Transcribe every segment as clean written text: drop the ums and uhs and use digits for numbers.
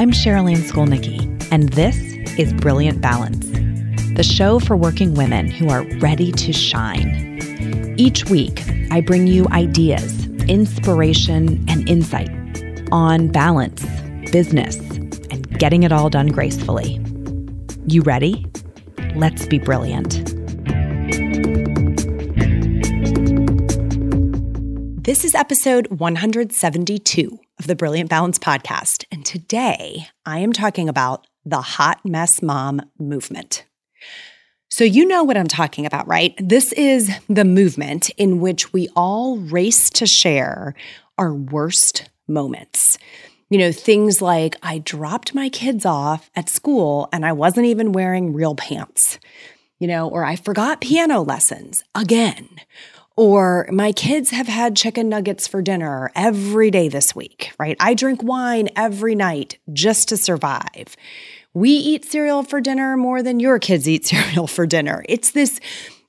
I'm Cherylanne Skolnicki, and this is Brilliant Balance, the show for working women who are ready to shine. Each week, I bring you ideas, inspiration, and insight on balance, business, and getting it all done gracefully. You ready? Let's be brilliant. This is episode 172 of the Brilliant Balance podcast, and today I am talking about the hot mess mom movement. So you know what I'm talking about, right? This is the movement in which we all race to share our worst moments. You know, things like, I dropped my kids off at school and I wasn't even wearing real pants, or I forgot piano lessons again. Or my kids have had chicken nuggets for dinner every day this week, right? I drink wine every night just to survive. We eat cereal for dinner more than your kids eat cereal for dinner. It's this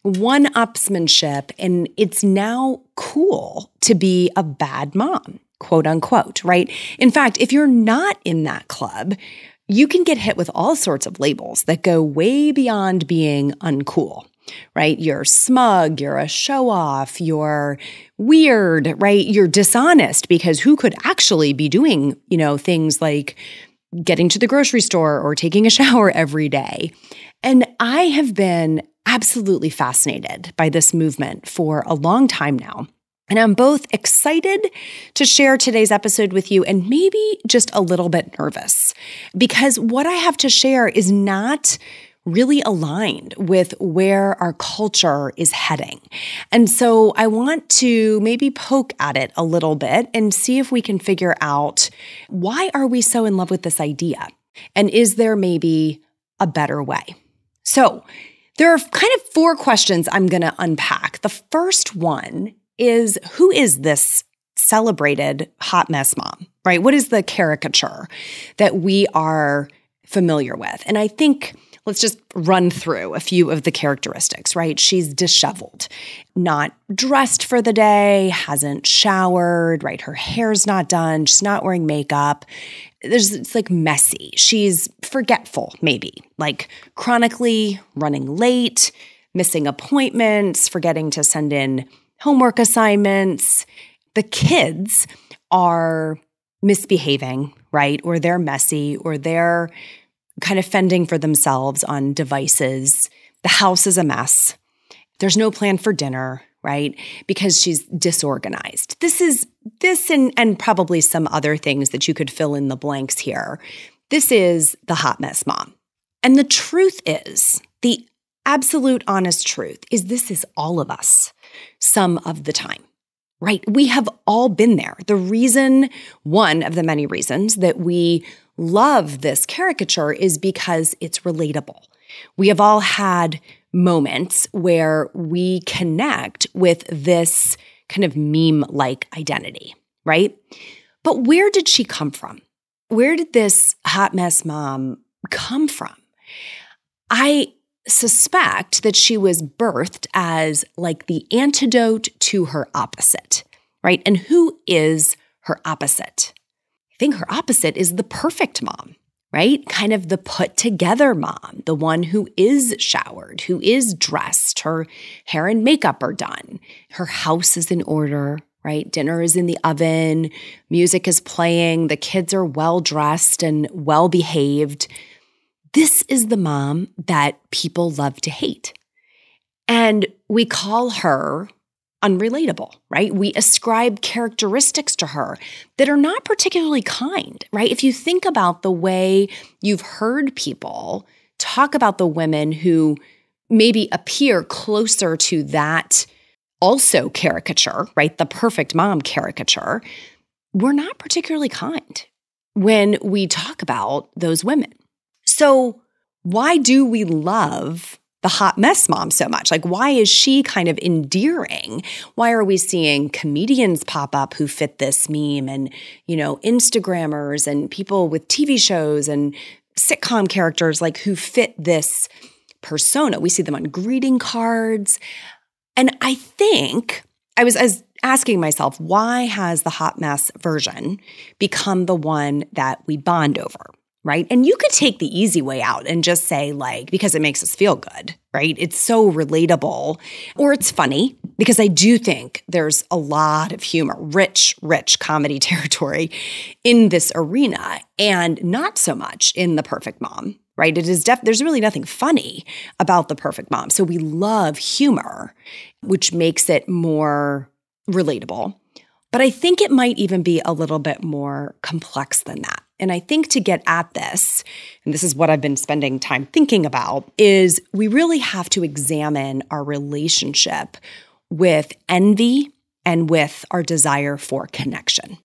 one-upsmanship, and it's now cool to be a bad mom, quote unquote, right? In fact, if you're not in that club, you can get hit with all sorts of labels that go way beyond being uncool. Right? You're smug, you're a show-off, you're weird, right? You're dishonest, because who could actually be doing, things like getting to the grocery store or taking a shower every day? And I have been absolutely fascinated by this movement for a long time now. And I'm both excited to share today's episode with you and maybe just a little bit nervous, because what I have to share is not really aligned with where our culture is heading. And so I want to maybe poke at it a little bit and see if we can figure out, why are we so in love with this idea? And is there maybe a better way? So there are kind of 4 questions I'm going to unpack. The first one is, who is this celebrated hot mess mom, right? What is the caricature that we are familiar with? And I think let's just run through a few of the characteristics, right? She's disheveled, not dressed for the day, hasn't showered, right? Her hair's not done. She's not wearing makeup. It's like messy. She's forgetful, maybe, like chronically running late, missing appointments, forgetting to send in homework assignments. The kids are misbehaving, right? Or they're messy, or they're kind of fending for themselves on devices. The house is a mess. There's no plan for dinner, right? Because she's disorganized. This and probably some other things that you could fill in the blanks here. This is the hot mess mom. And the truth is, the absolute honest truth is, this is all of us some of the time. Right? We have all been there. The reason, one of the many reasons that we love this caricature is because it's relatable. We have all had moments where we connect with this kind of meme-like identity, right? But where did she come from? Where did this hot mess mom come from? I suspect that she was birthed as like the antidote to her opposite, right? And who is her opposite? I think her opposite is the perfect mom, right? Kind of the put together mom, the one who is showered, who is dressed, her hair and makeup are done, her house is in order, right? Dinner is in the oven, music is playing, the kids are well dressed and well behaved. This is the mom that people love to hate. And we call her unrelatable, right? We ascribe characteristics to her that are not particularly kind, right? If you think about the way you've heard people talk about the women who maybe appear closer to that also caricature, right? The perfect mom caricature, we're not particularly kind when we talk about those women. So why do we love the hot mess mom so much? Like, why is she kind of endearing? Why are we seeing comedians pop up who fit this meme, and, Instagrammers and people with TV shows and sitcom characters like who fit this persona? We see them on greeting cards. And I think I was asking myself, why has the hot mess version become the one that we bond over? right? And you could take the easy way out and just say like, because it makes us feel good, right? It's so relatable, or it's funny, because I do think there's a lot of humor, rich comedy territory in this arena, and not so much in The Perfect Mom, right? There's really nothing funny about The Perfect Mom. So we love humor, which makes it more relatable. But I think it might even be a little bit more complex than that. And I think to get at this, and this is what I've been spending time thinking about, is we really have to examine our relationship with envy and with our desire for connection.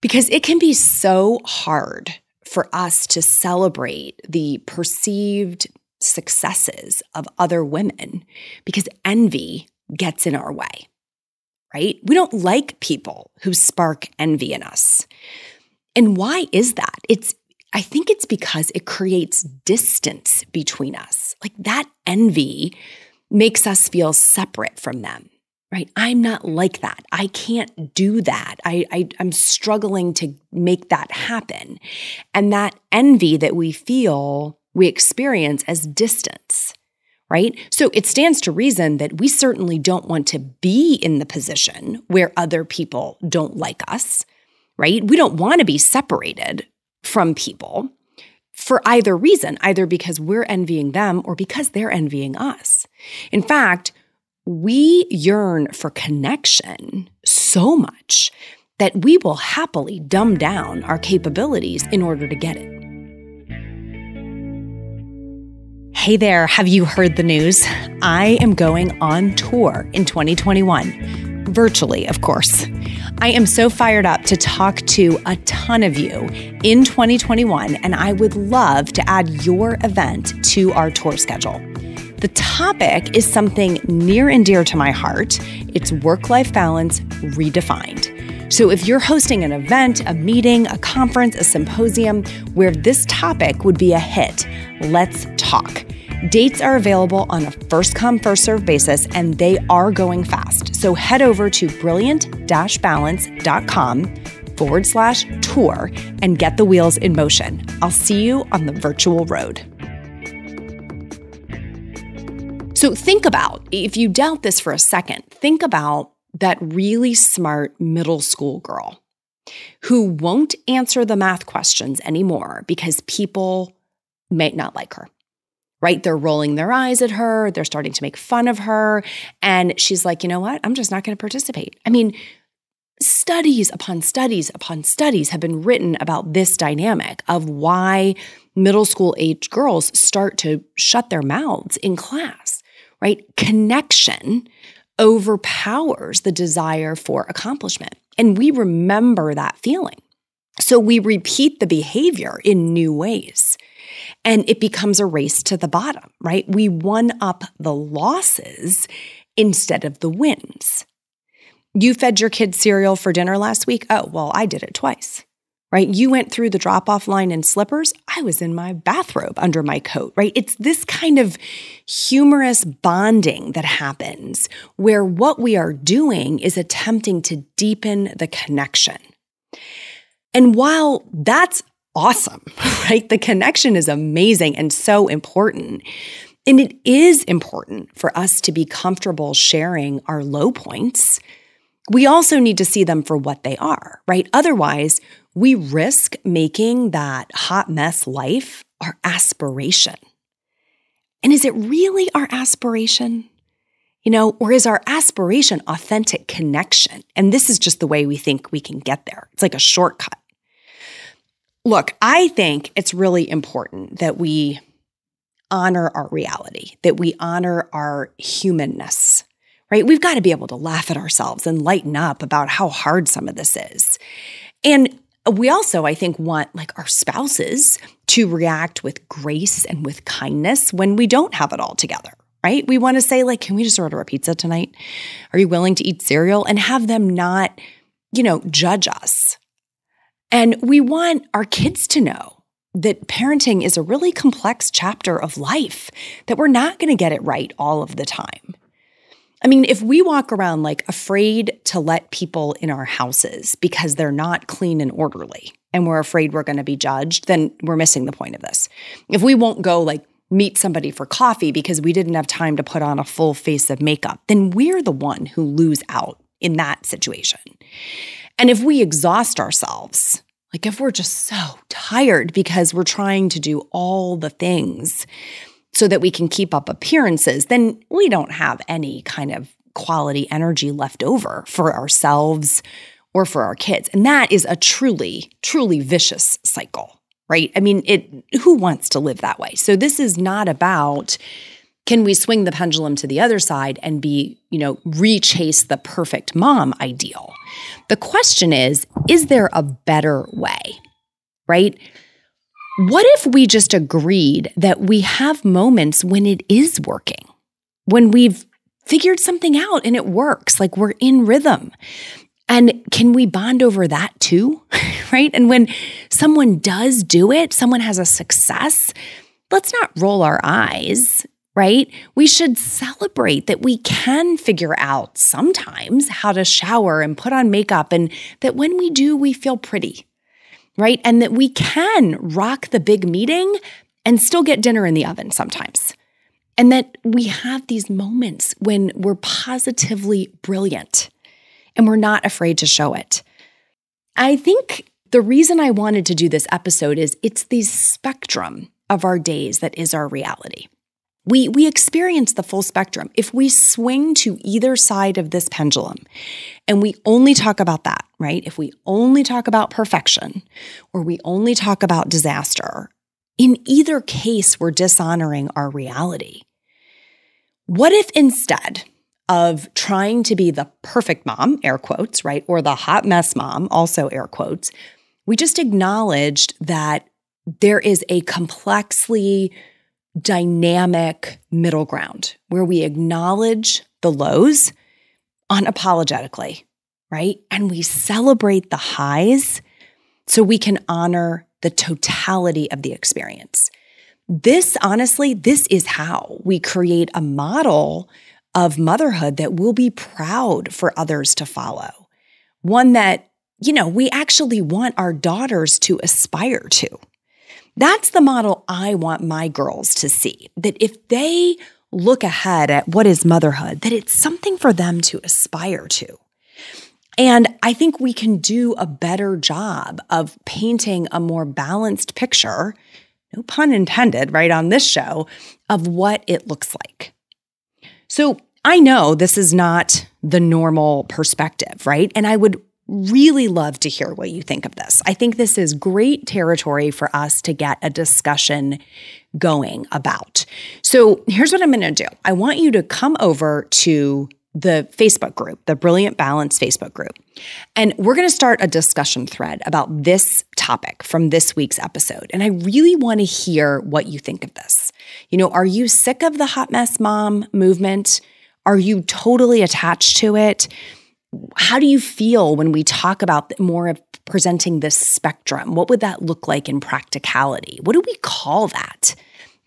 Because it can be so hard for us to celebrate the perceived successes of other women because envy gets in our way, right? We don't like people who spark envy in us. And why is that? I think it's because it creates distance between us. Like that envy makes us feel separate from them, right? I'm not like that. I can't do that. I'm struggling to make that happen. And that envy that we feel, we experience as distance, right? So it stands to reason that we certainly don't want to be in the position where other people don't like us, right? We don't want to be separated from people for either reason, either because we're envying them or because they're envying us. In fact, we yearn for connection so much that we will happily dumb down our capabilities in order to get it. Hey there, have you heard the news? I am going on tour in 2021. Virtually, of course. I am so fired up to talk to a ton of you in 2021, and I would love to add your event to our tour schedule. The topic is something near and dear to my heart. It's work-life balance redefined. So if you're hosting an event, a meeting, a conference, a symposium where this topic would be a hit, let's talk. Dates are available on a first-come, first-served basis, and they are going fast. So head over to brilliant-balance.com/tour and get the wheels in motion. I'll see you on the virtual road. So think about, if you doubt this for a second, think about that really smart middle school girl who won't answer the math questions anymore because people may not like her. Right? They're rolling their eyes at her. They're starting to make fun of her. And she's like, you know what? I'm just not going to participate. I mean, studies upon studies upon studies have been written about this dynamic of why middle school age girls start to shut their mouths in class, right? Connection overpowers the desire for accomplishment. And we remember that feeling. So we repeat the behavior in new ways. And it becomes a race to the bottom, right? We one up the losses instead of the wins. You fed your kids cereal for dinner last week? Oh, well, I did it twice, right? You went through the drop-off line in slippers. I was in my bathrobe under my coat, right? It's this kind of humorous bonding that happens where what we are doing is attempting to deepen the connection. And while that's awesome, right? The connection is amazing and so important. And it is important for us to be comfortable sharing our low points. We also need to see them for what they are, right? Otherwise, we risk making that hot mess life our aspiration. And is it really our aspiration? Or is our aspiration authentic connection? And this is just the way we think we can get there. It's like a shortcut. Look, I think it's really important that we honor our reality, that we honor our humanness, right? We've got to be able to laugh at ourselves and lighten up about how hard some of this is. And we also, I think, want our spouses to react with grace and with kindness when we don't have it all together, right? We want to say, can we just order a pizza tonight? Are you willing to eat cereal? And have them not, judge us. And we want our kids to know that parenting is a really complex chapter of life, that we're not going to get it right all of the time. I mean, if we walk around like afraid to let people in our houses because they're not clean and orderly, and we're afraid we're going to be judged, then we're missing the point of this. If we won't go like meet somebody for coffee because we didn't have time to put on a full face of makeup, then we're the one who lose out in that situation. And if we exhaust ourselves, like if we're just so tired because we're trying to do all the things so that we can keep up appearances, then we don't have any kind of quality energy left over for ourselves or for our kids. And that is a truly, truly vicious cycle, right? I mean, who wants to live that way? So this is not about, can we swing the pendulum to the other side and be, rechase the perfect mom ideal? The question is there a better way, right? What if we just agreed that we have moments when it is working, when we've figured something out and it works, like we're in rhythm? And can we bond over that too, right? And when someone does do it, someone has a success, let's not roll our eyes, right? We should celebrate that we can figure out sometimes how to shower and put on makeup, and that when we do, we feel pretty, right? And that we can rock the big meeting and still get dinner in the oven sometimes. And that we have these moments when we're positively brilliant and we're not afraid to show it. I think the reason I wanted to do this episode is it's the spectrum of our days that is our reality. We experience the full spectrum. If we swing to either side of this pendulum and we only talk about that, right? If we only talk about perfection or we only talk about disaster, in either case, we're dishonoring our reality. What if instead of trying to be the perfect mom, air quotes, right? Or the hot mess mom, also air quotes, we just acknowledged that there is a complexly dynamic middle ground where we acknowledge the lows unapologetically, right? And we celebrate the highs so we can honor the totality of the experience. This is how we create a model of motherhood that we'll be proud for others to follow. One that, we actually want our daughters to aspire to. That's the model I want my girls to see, that if they look ahead at what is motherhood, that it's something for them to aspire to. And I think we can do a better job of painting a more balanced picture, no pun intended, right, on this show, of what it looks like. So I know this is not the normal perspective, right? And I would really love to hear what you think of this. I think this is great territory for us to get a discussion going about. So here's what I'm going to do. I want you to come over to the Facebook group, the Brilliant Balance Facebook group, and we're going to start a discussion thread about this topic from this week's episode. And I really want to hear what you think of this. Are you sick of the hot mess mom movement? Are you totally attached to it? How do you feel when we talk about more of presenting this spectrum? What would that look like in practicality? What do we call that?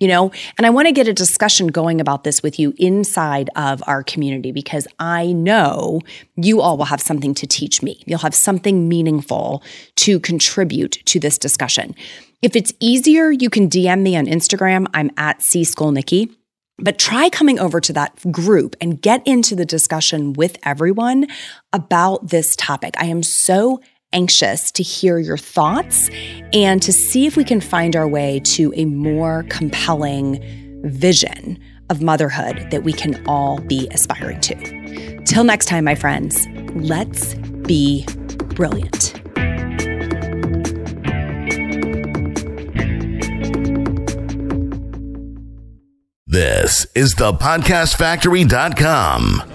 And I want to get a discussion going about this with you inside of our community, because I know you all will have something to teach me. You'll have something meaningful to contribute to this discussion. If it's easier, you can DM me on Instagram. I'm at cskolnicki. But try coming over to that group and get into the discussion with everyone about this topic. I am so anxious to hear your thoughts and to see if we can find our way to a more compelling vision of motherhood that we can all be aspiring to. Till next time, my friends, let's be brilliant. This is thepodcastfactory.com.